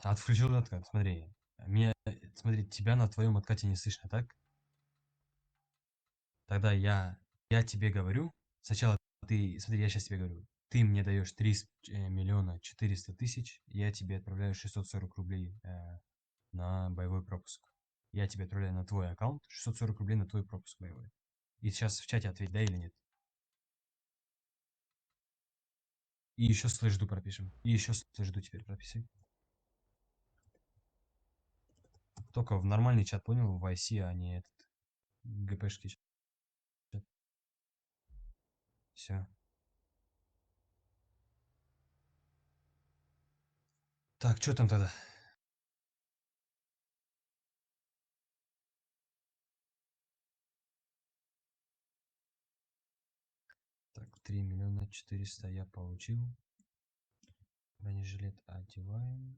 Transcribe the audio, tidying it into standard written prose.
Отключил откат, смотри. Смотри, тебя на твоем откате не слышно, так? Тогда я тебе говорю, сначала ты, смотри, я сейчас тебе говорю, ты мне даешь 3 400 000, я тебе отправляю 640 рублей на боевой пропуск. Я тебе отправляю на твой аккаунт 640 рублей на твой пропуск боевой. И сейчас в чате ответь, да или нет. И еще слэш-ду пропишем. И еще слэш-ду теперь пропиши. Только в нормальный чат, понял? В IC, а не этот ГПшки чат. Все. Так, что там тогда? Так, 3 400 000 я получил. Бронежилет одеваем.